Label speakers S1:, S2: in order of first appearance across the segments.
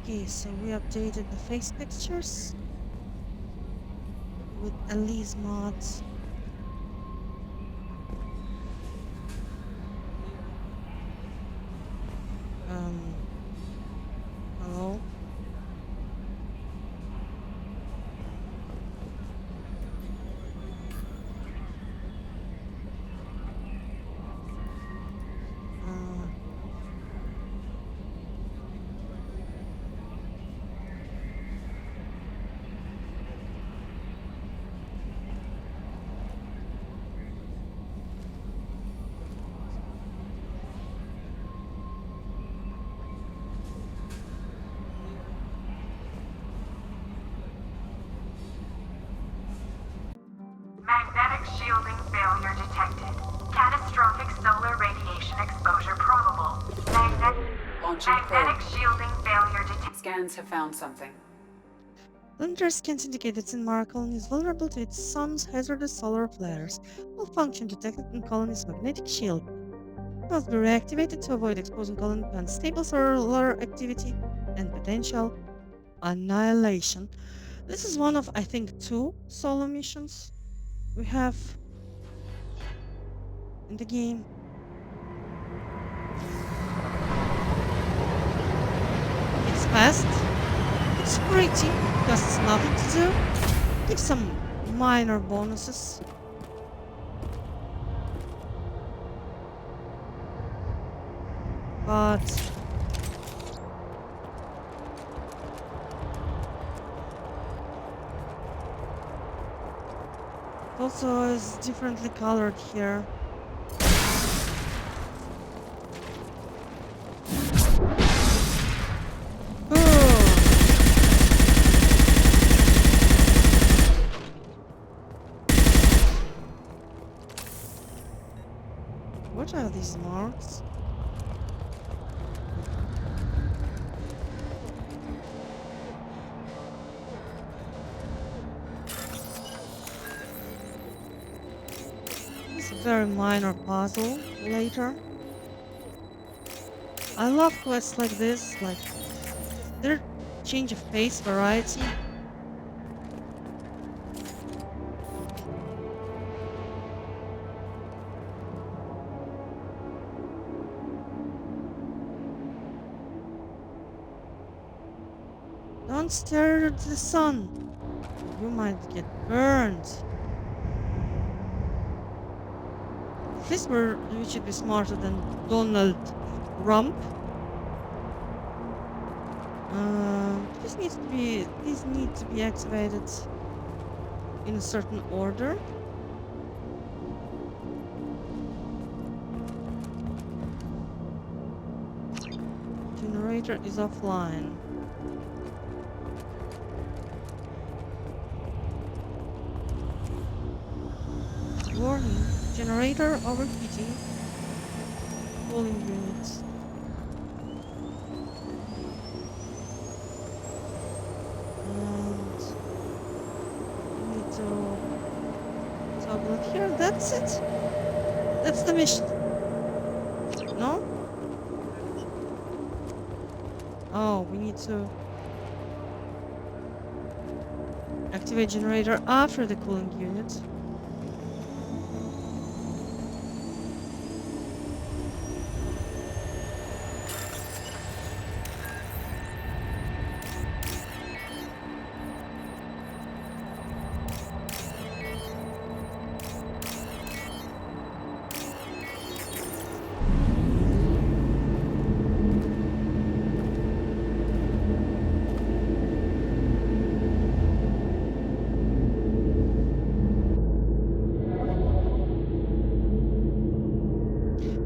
S1: Okay, so we updated the face textures with Elise mods. Um, hello? Uh,
S2: Magnetic shielding failure detected. Catastrophic solar radiation exposure probable.
S3: Launching
S2: Magnetic
S3: probe.
S2: shielding failure detected.
S3: Scans have found something.
S1: Lunar scans indicate that Sinmara colony is vulnerable to its sun's hazardous solar flares. All function detected in colony's magnetic shield must be reactivated to avoid exposing colony to unstable solar activity and potential annihilation. This is one of, I think, two solo missions we have in the game. It's fast, it's pretty, because it's nothing to do. Give some minor bonuses. But it also is differently colored here. What are these marks? It's a very minor puzzle later. I love quests like this, like their change of pace, variety. Don't stare at the sun. You might get burned. At least we should be smarter than Donald Rump. These need to be activated in a certain order. Generator is offline. Warning, generator overheating. Cooling units. And we need to toggle it here. That's it. That's the mission. No? Oh, we need to activate generator after the cooling unit.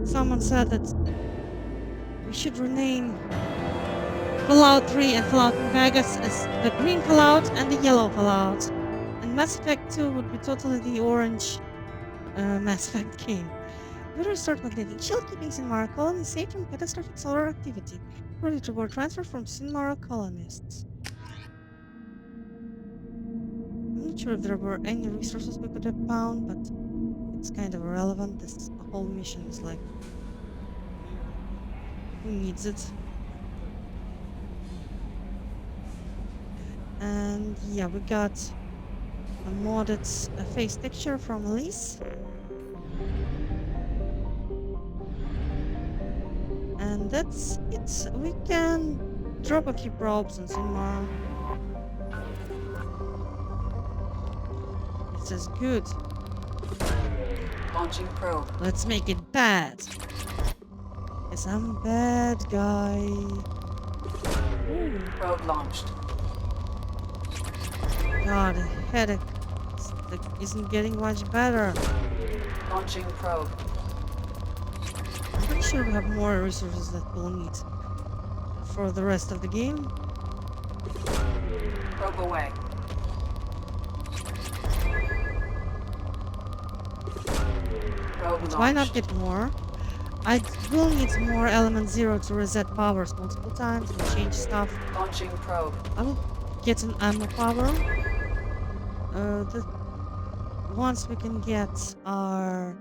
S1: Someone said that we should rename Fallout 3 and Fallout New Vegas as the green Fallout and the yellow Fallout. And Mass Effect 2 would be totally the orange Mass Effect game. We restart magnetic shield, keeping Sinmara colonies safe from catastrophic solar activity. Ready to reward transfer from Sinmara colonists. I'm not sure if there were any resources we could have found, but it's kind of irrelevant. This whole mission is like, who needs it? And yeah, we got a modded face texture from Elise. And that's it. We can drop a few probes on Sinmara. This is good.
S3: Launching probe.
S1: Let's make it bad. Cause I'm bad guy. Ooh.
S3: Probe launched.
S1: God, the headache isn't getting much better.
S3: Launching probe.
S1: I'm pretty sure we have more resources that we'll need for the rest of the game.
S3: Probe away. Probe launched.
S1: Why not get more? I will need more element 0 to reset powers multiple times and change stuff.
S3: Launching probe.
S1: I will get an ammo power. Once we can get our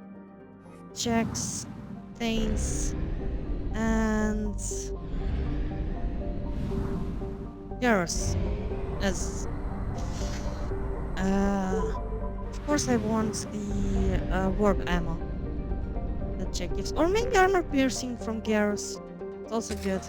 S1: checks, things, and Garrus as of course I want the warp ammo that check gives, or maybe armor piercing from Garrus. It's also good.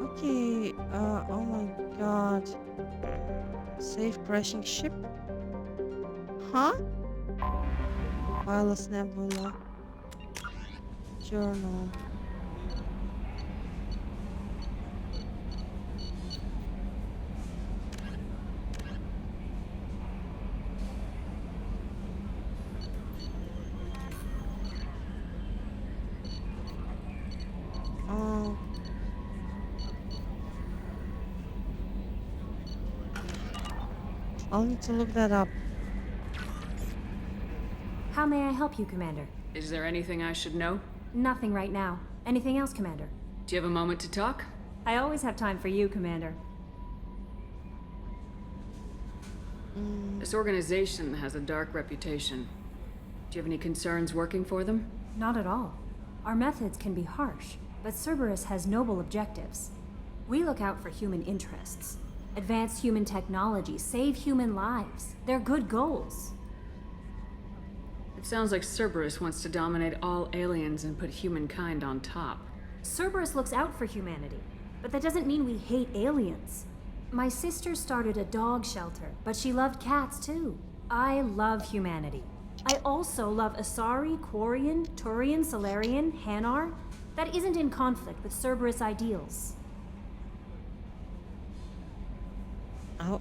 S1: Okay, oh my god. Safe crashing ship? Huh? Wireless nebula. Journal. Oh. I'll need to look that up.
S4: How may I help you, Commander?
S3: Is there anything I should know?
S4: Nothing right now. Anything else, Commander?
S3: Do you have a moment to talk?
S4: I always have time for you, Commander.
S3: This organization has a dark reputation. Do you have any concerns working for them?
S4: Not at all. Our methods can be harsh, but Cerberus has noble objectives. We look out for human interests. Advance human technology, save human lives. They're good goals.
S3: It sounds like Cerberus wants to dominate all aliens and put humankind on top.
S4: Cerberus looks out for humanity, but that doesn't mean we hate aliens. My sister started a dog shelter, but she loved cats too. I love humanity. I also love Asari, Quarian, Turian, Solarian, Hanar. That isn't in conflict with Cerberus ideals.
S1: I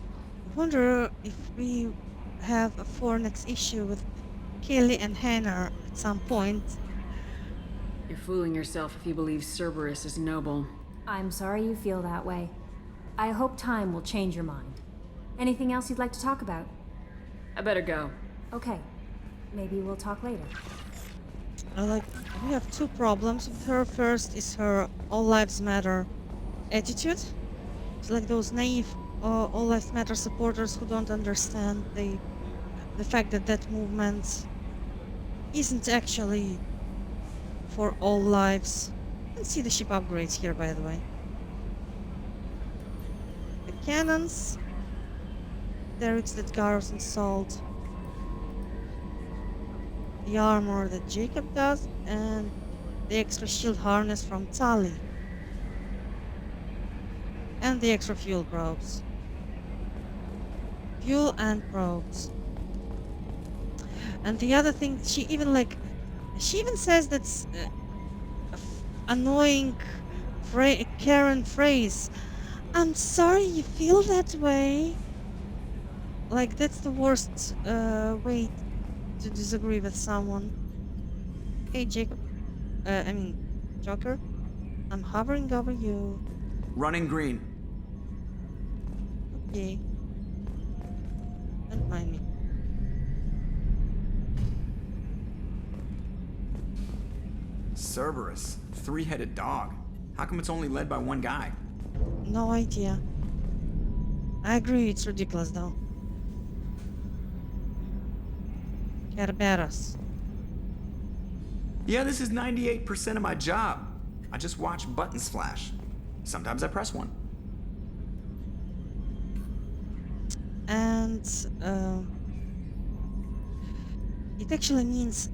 S1: wonder if we have a for next issue with Kelly and Hannah at some point.
S3: You're fooling yourself if you believe Cerberus is noble.
S4: I'm sorry you feel that way. I hope time will change your mind. Anything else you'd like to talk about?
S3: I better go.
S4: Okay. Maybe we'll talk later.
S1: We have two problems with her. First is her all lives matter attitude. It's like those naive all lives matter supporters who don't understand the fact that that movement isn't actually for all lives. You can see the ship upgrades here, by the way. The cannons, derricks that Garrus installed, the armor that Jacob does, and the extra shield harness from Tali, and the extra fuel probes. Fuel and probes. And the other thing, she even says that's annoying Karen phrase. I'm sorry you feel that way. Like, that's the worst way to disagree with someone. Hey, Jacob. Joker. I'm hovering over you.
S5: Running green.
S1: Okay. Don't mind me.
S5: Cerberus. Three-headed dog. How come it's only led by one guy?
S1: No idea. I agree, it's ridiculous though. Kerberos.
S5: Yeah, this is 98% of my job. I just watch buttons flash. Sometimes I press one.
S1: And it actually means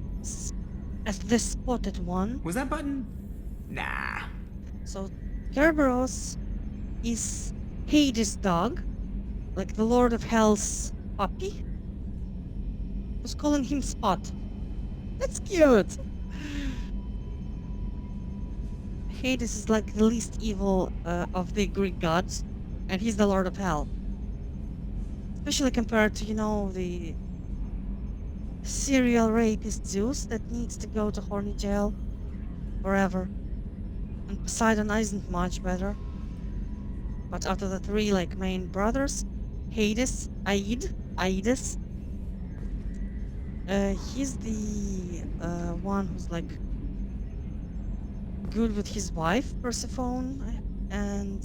S1: as the spotted one.
S5: Was that button? Nah.
S1: So Kerberos is Hades' dog, like the Lord of Hell's puppy. Who's calling him Spot. That's cute. Hades is like the least evil of the Greek gods, and he's the Lord of Hell. Especially compared to, you know, the serial rapist Zeus that needs to go to horny jail forever. And Poseidon isn't much better. But out of the three, like, main brothers, Hades, Aides, he's the one who's, like, good with his wife, Persephone, and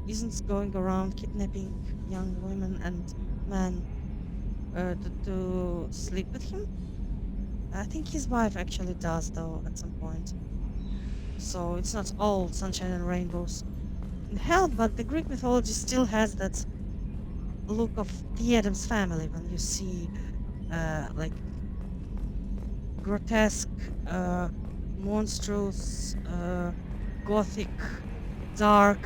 S1: isn't going around kidnapping young women and men to sleep with him. I think his wife actually does, though, at some point. So it's not all sunshine and rainbows in hell, but the Greek mythology still has that look of the Addams Family when you see like grotesque, monstrous, gothic, dark,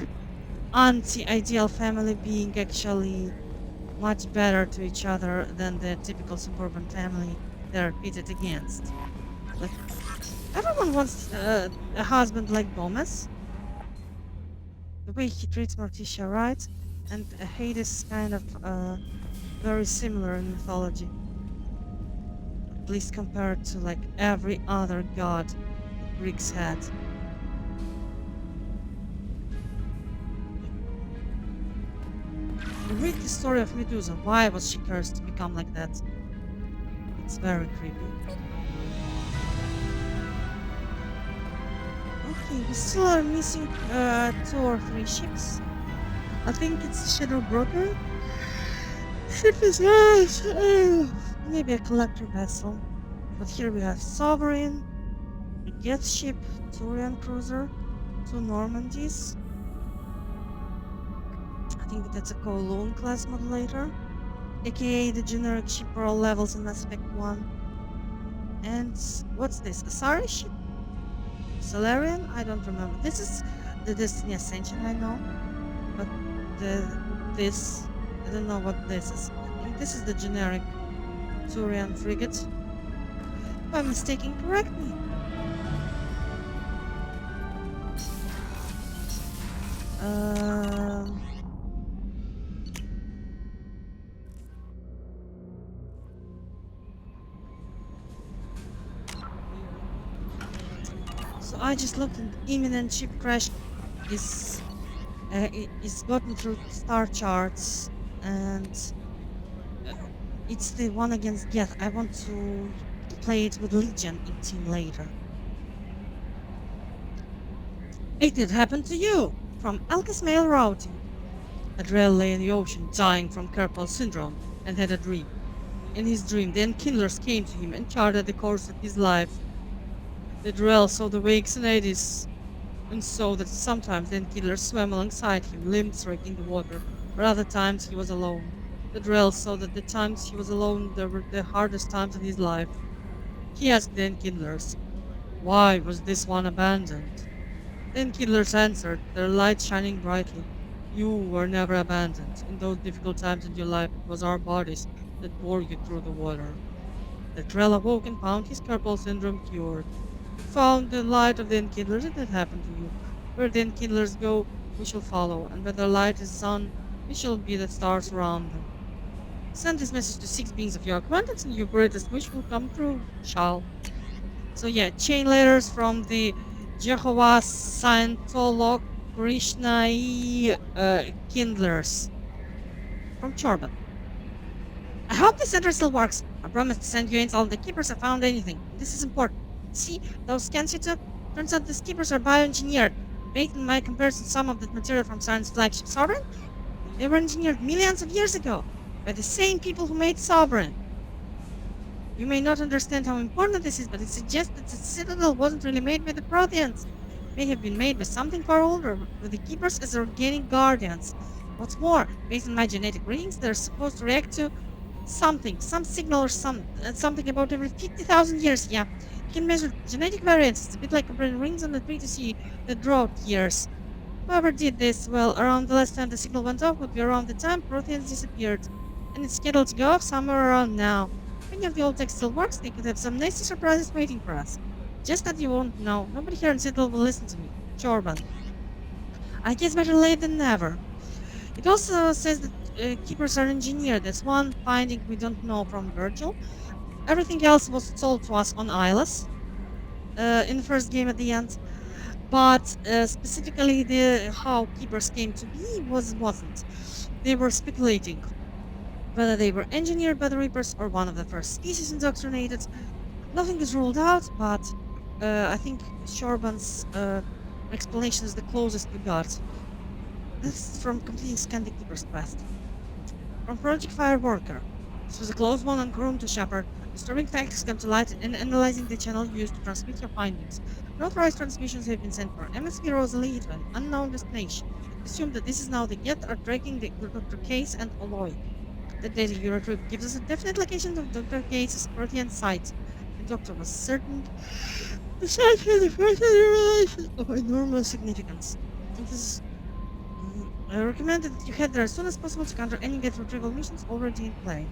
S1: anti-ideal family being actually much better to each other than the typical suburban family they're pitted against. Like, everyone wants a husband like Gomez. The way he treats Morticia, right? And Hades is kind of very similar in mythology. At least compared to like every other god the Greeks had. Read the story of Medusa. Why was she cursed to become like that? It's very creepy. Okay, we still are missing 2 or 3 ships. I think it's Shadow Broker. Ship is nice. Maybe a collector vessel. But here we have Sovereign, a Geth ship, Turian cruiser, 2 Normandies. I think that's a Kowloon class modulator, aka the generic ship for all levels in Mass Effect 1. And what's this? A Sari ship? Solarian? I don't remember. This is the Destiny Ascension, I know. But this, I don't know what this is. I think this is the generic Turian frigate. If I'm mistaken, correct me. So I just looked at imminent ship crash is gotten through star charts, and it's the one against Geth. I want to play it with Legion in team later. It did happen to you! From Alka's mail routing. Adriel lay in the ocean, dying from carpal syndrome, and had a dream. In his dream, the Enkindlers came to him and charted the course of his life. Adriel saw the wakes in Hades, and saw that sometimes the Enkindlers swam alongside him, limbs raking the water, but other times he was alone. Adriel saw that the times he was alone were the hardest times in his life. He asked the Enkindlers, why was this one abandoned? The Enkindlers answered, their light shining brightly. You were never abandoned. In those difficult times in your life, it was our bodies that bore you through the water. Adriel awoke and found his carpal syndrome cured. He found the light of the Enkindlers. It had happened to you. Where the Enkindlers go, we shall follow, and where their light is sun, we shall be the stars around them. Send this message to 6 beings of your acquaintance, and your greatest wish will come true. Shall. So yeah, chain letters from the Jehovah's Scientolog Krishna Kindlers from Chorban. I hope this center still works. I promise to send you intel if the keepers have found anything. This is important. See, those scans you took? Turns out the keepers are bioengineered. Based on my comparison some of the material from Siren's flagship Sovereign, they were engineered millions of years ago. by the same people who made Sovereign. You may not understand how important this is, but it suggests that the Citadel wasn't really made by the Protheans. It may have been made by something far older, with the Keepers as organic guardians. What's more, based on my genetic readings, they're supposed to react to something, some signal or something about every 50,000 years. Yeah, you can measure genetic variance. It's a bit like comparing rings on the tree to see the drought years. Whoever did this, well, around the last time the signal went off would be around the time Protheans disappeared, and it's scheduled to go off somewhere around now. If any of the old tech still works, they could have some nasty surprises waiting for us. Just that you won't know. Nobody here in Seattle will listen to me. Chorban. I guess better late than never. It also says that keepers are engineered. That's one finding we don't know from Virgil. Everything else was told to us on Islas in the first game at the end. But specifically, the how keepers came to be wasn't. They were speculating whether they were engineered by the Reapers or one of the first species indoctrinated. Nothing is ruled out, but I think Shorban's explanation is the closest we got. This is from completing Scan the Keeper's quest. From Project Fireworker. This was a close one and groomed to Shepard. Disturbing facts come to light in analyzing the channel used to transmit your findings. Unauthorized transmissions have been sent from MSV Rosalie to an unknown destination. Assume that this is now the Get are tracking the Dr. Case and Aloy. The data you retrieved gives us a definite location of Dr. Case's Protean site. The doctor was certain the site had a relation of enormous significance. This is I recommend that you head there as soon as possible to counter any get retrieval missions already in play.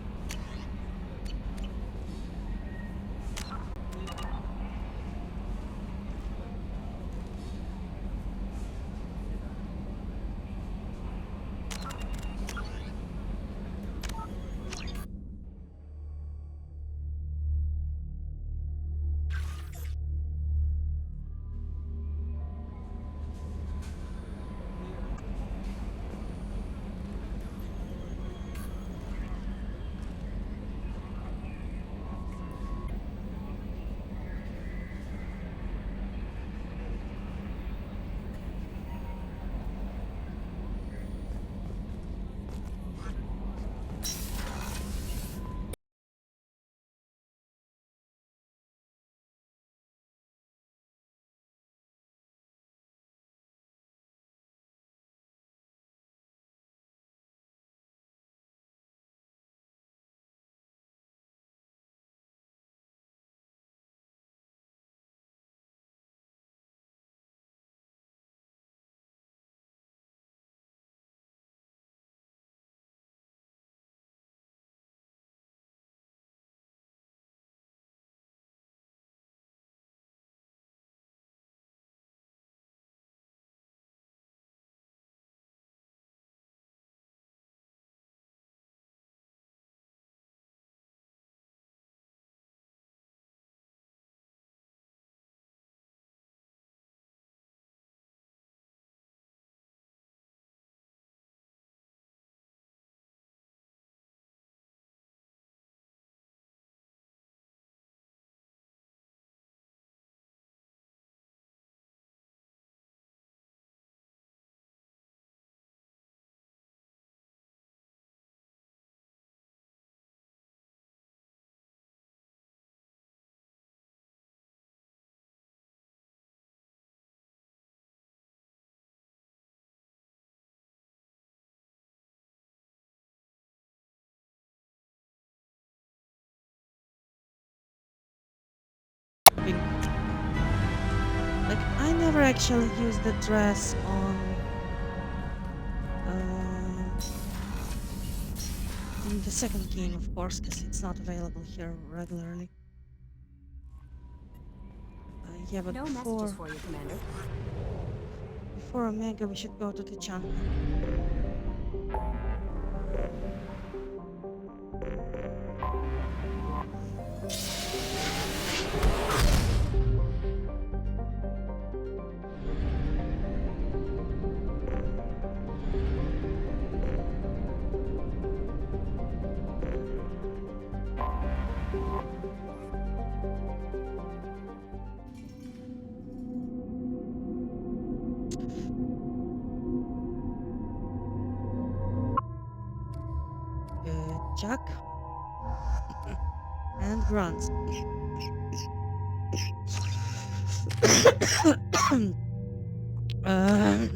S1: Big. Like, I never actually used the dress on in the second game, of course, because it's not available here regularly. Yeah, but
S4: No messages for you, Commander.
S1: before Omega, we should go to the channel. Jack. And grunt. uh,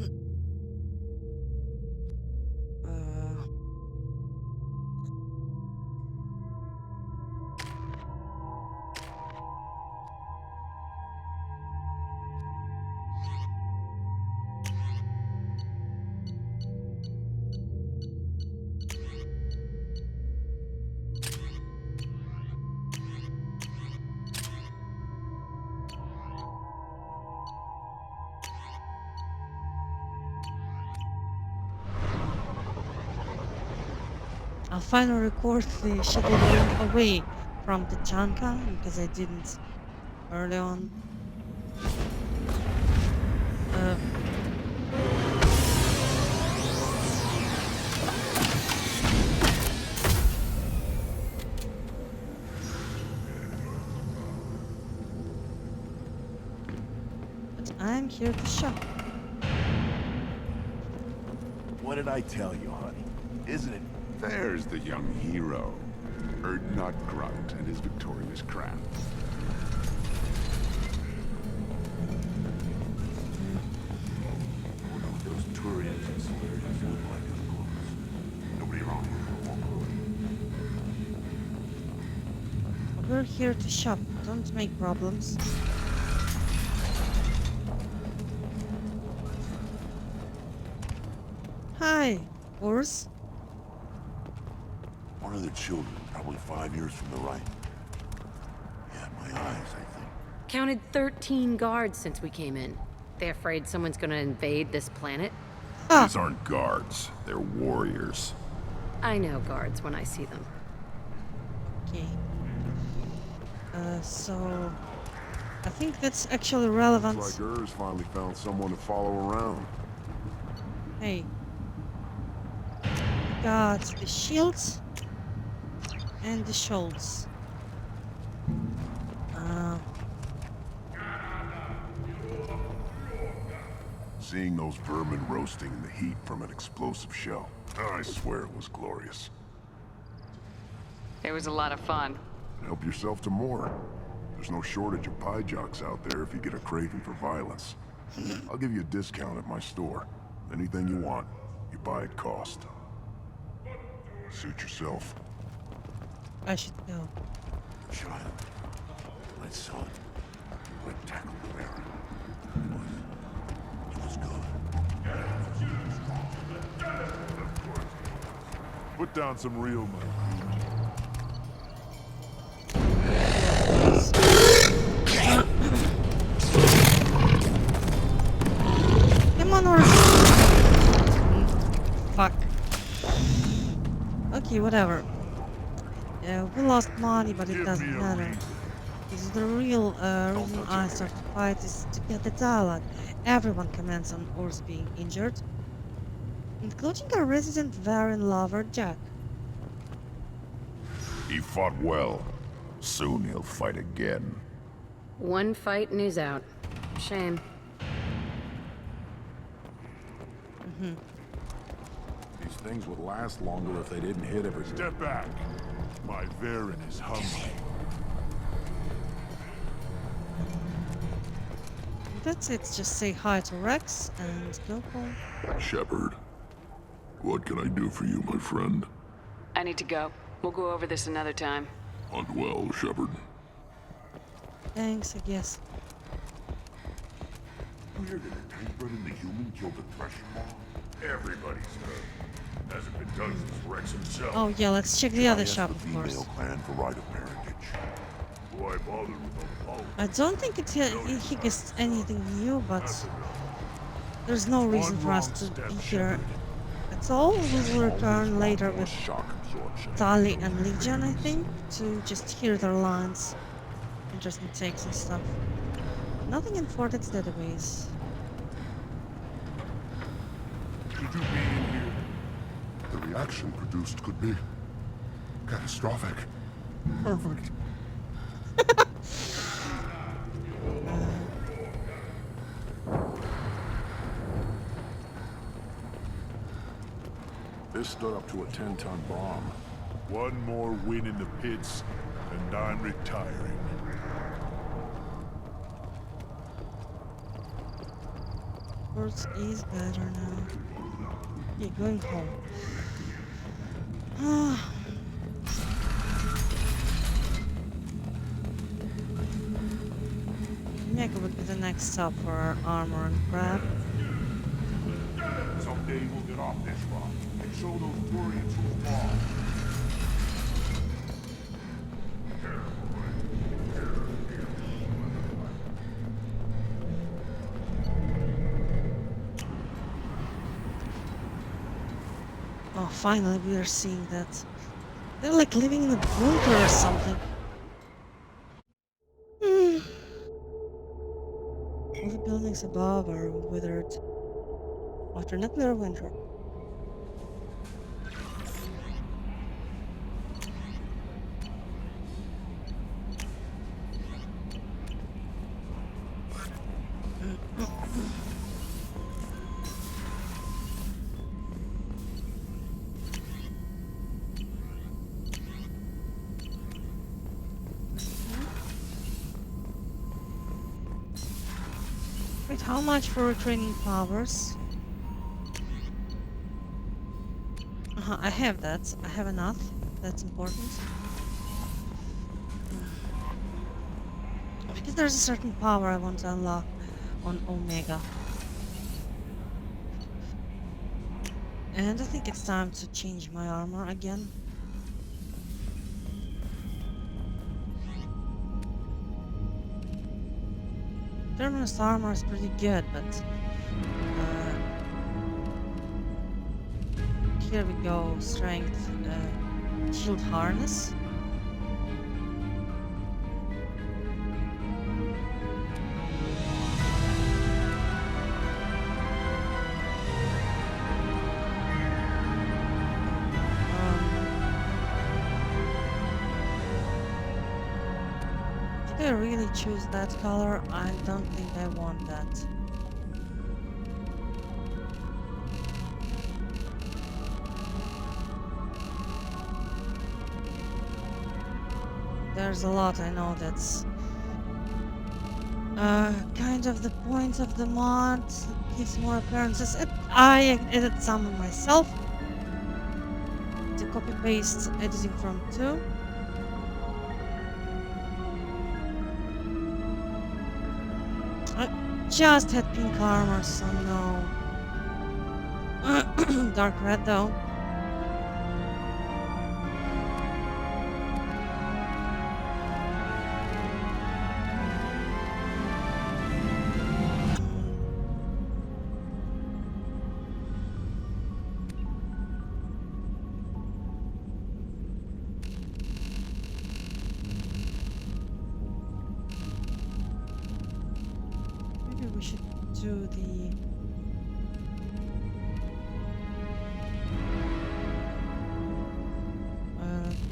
S1: I'll finally record the shuttle going away from the Chanka because I didn't early on. But I'm here to shop.
S6: What did I tell you, honey? Isn't it?
S7: There's the young hero, Urdnot Wrex and his victorious crown.
S6: Those Turians and Sirtas look like us. Nobody wrong.
S1: We're here to shop. Don't make problems. Hi, Urs.
S6: One of the children, probably 5 years from the right. Yeah, my eyes, I think.
S8: Counted 13 guards since we came in. They afraid someone's gonna invade this planet?
S7: These aren't guards, they're warriors.
S8: I know guards when I see them.
S1: Okay. So I think that's actually relevant.
S6: Looks like Urs finally found someone to follow around.
S1: Hey. Got the shields and the shoals.
S6: Seeing those vermin roasting in the heat from an explosive shell, I swear it was glorious.
S3: It was a lot of fun.
S6: Help yourself to more. There's no shortage of pie jocks out there if you get a craving for violence. I'll give you a discount at my store. Anything you want, you buy at cost. Suit yourself.
S1: I should go.
S6: Child, my son, I tackled the Baron. It was good. Put down some real money.
S1: Come on, Urs. Fuck. Okay, whatever. We lost money, but it doesn't matter. Because the real reason I started the fight is to get the dialogue. Everyone comments on Urs being injured, including our resident Varen lover, Jack.
S7: He fought well. Soon he'll fight again.
S8: One fight and he's out. Shame.
S6: These things would last longer if they didn't hit every step back. My Varen is hungry.
S1: That's it. Just say hi to Wrex and go home.
S6: Shepard, what can I do for you, my friend?
S3: I need to go. We'll go over this another time.
S6: Hunt well, Shepard.
S1: Thanks, I guess.
S6: Weird that a tank-bred in the human killed a thresh maw. Everybody's heard. Hasn't been done since Wrex himself.
S1: Oh yeah, let's check the other
S6: I asked
S1: shop,
S6: the
S1: of course.
S6: female clan for right of parentage. Why bother with a power?
S1: I don't think he gets anything new, but there's no reason for us to be here at all. We will return later with
S6: Shock absorption.
S1: Tali and Legion, I think, to just hear their lines. Interesting takes and stuff. Nothing in Fortex's database.
S6: Should you be in here? The reaction produced could be catastrophic. Perfect. This stood up to a 10-ton bomb. One more win in the pits, and I'm retiring.
S1: Sports is better now. Okay, going home. Ah. Mega would be the next stop for our armor and crap.
S6: Someday we'll get off this rock and show those Turians who's boss.
S1: Oh, finally we are seeing that. They're like living in a bunker or something. All the buildings above are withered. Alternately or winter. Wait, how much for retraining powers? I have that. I have enough. That's important. Because there's a certain power I want to unlock on Omega. And I think it's time to change my armor again. Terminus armor is pretty good, but here we go. Strength, shield harness. Did I really choose that color? I don't think I want that. There's a lot I know that's kind of the point of the mod. It gives more appearances. I edited some of myself to copy paste editing from 2. I just had pink armor, so no. Dark red though. Maybe we should do the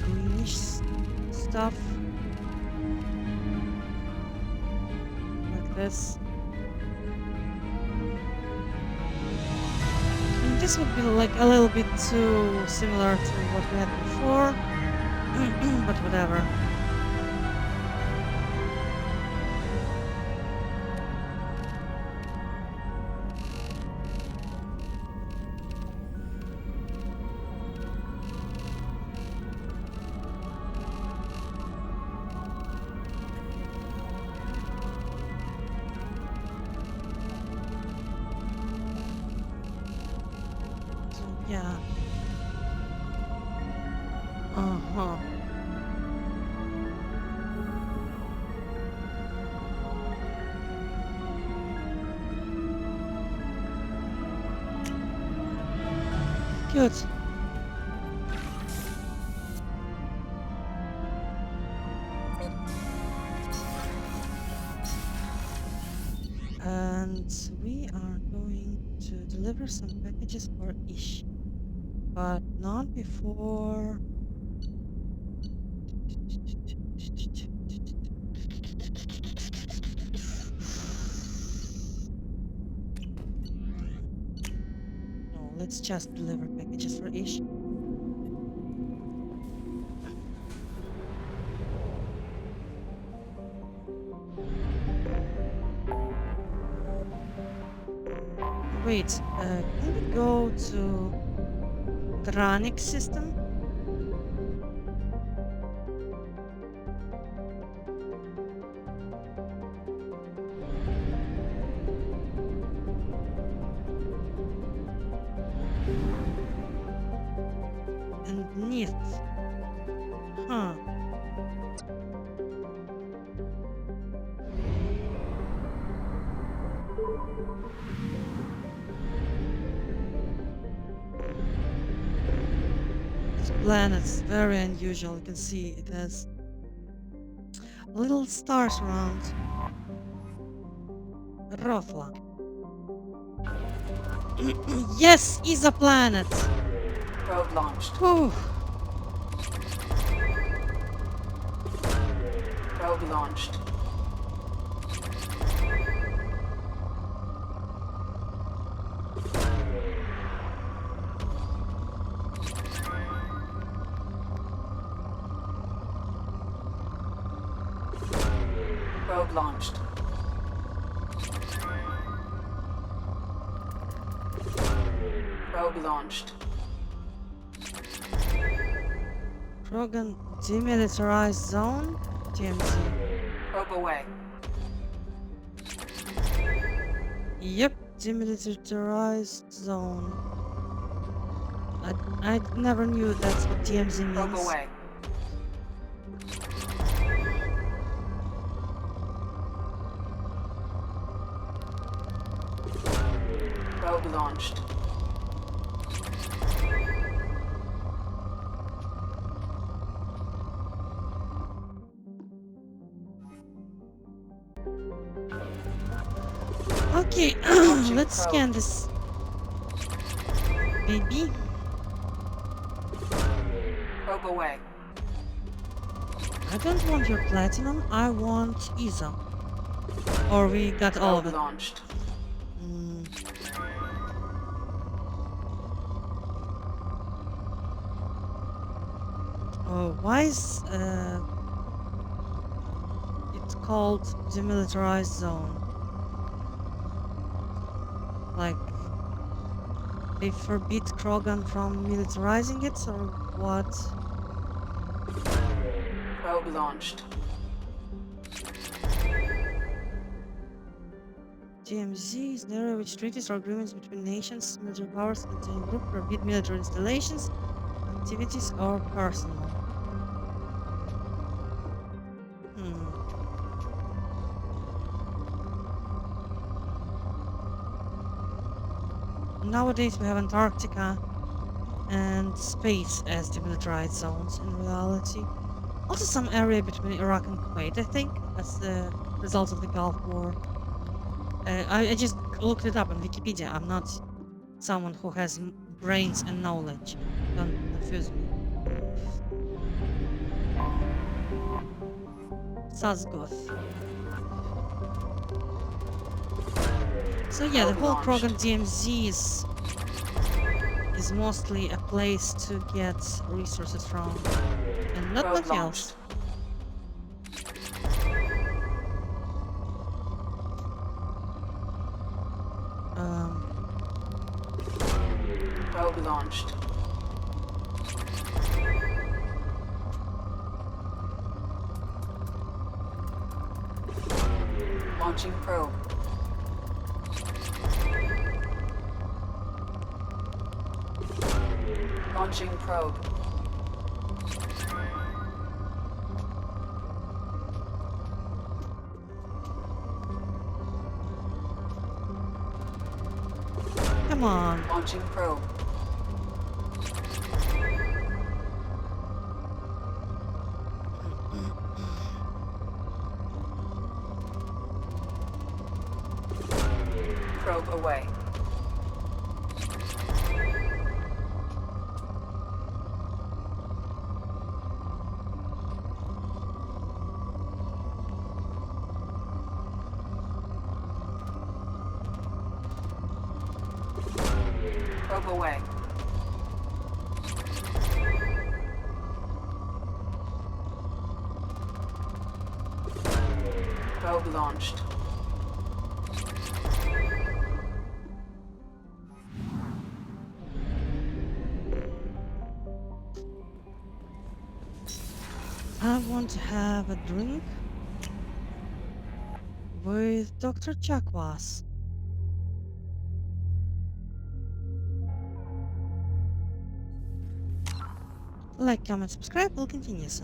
S1: greenish stuff like this. And this would be like a little bit too similar to what we had before, but whatever. Yeah. Uh-huh. Good. And we are going to deliver some packages for Ish. But not before... No, let's just deliver packages for Ish. Wait, can we go to the Ranic system? And Nith. Huh. This planet's very unusual. You can see it has little stars around. Rothla. Yes, is a planet.
S3: Probe launched.
S1: Whew.
S3: Probe launched. Probe launched. Probe launched.
S1: Krogan demilitarized zone. TMZ.
S3: Probe away.
S1: Yep, demilitarized zone. I never knew that's what TMZ means.
S3: Probe away. Probe launched.
S1: Okay, let's scan this baby.
S3: Probe away.
S1: I don't want your platinum, I want Isa. Or we got all of
S3: Probe
S1: it.
S3: launched.
S1: Oh, why is it's called demilitarized zone? Like they forbid Krogan from militarizing it, or what?
S3: Probe launched.
S1: TMZ is an area which treaties or agreements between nations, military powers, and group forbid military installations, activities, or personnel. Nowadays we have Antarctica and space as demilitarized zones in reality. Also some area between Iraq and Kuwait, I think, as the result of the Gulf War. I just looked it up on Wikipedia. I'm not someone who has brains and knowledge. Don't confuse me. Sazgoth. So yeah, the whole Krogan DMZ is mostly a place to get resources from, and not much else.
S3: Probe launched. Launching probe. Launching probe.
S1: Come on.
S3: Launching probe. Probe away. Probe away. Probe launched.
S1: I want to have a drink with Dr. Chakwas. Like, comment, subscribe, we'll continue soon.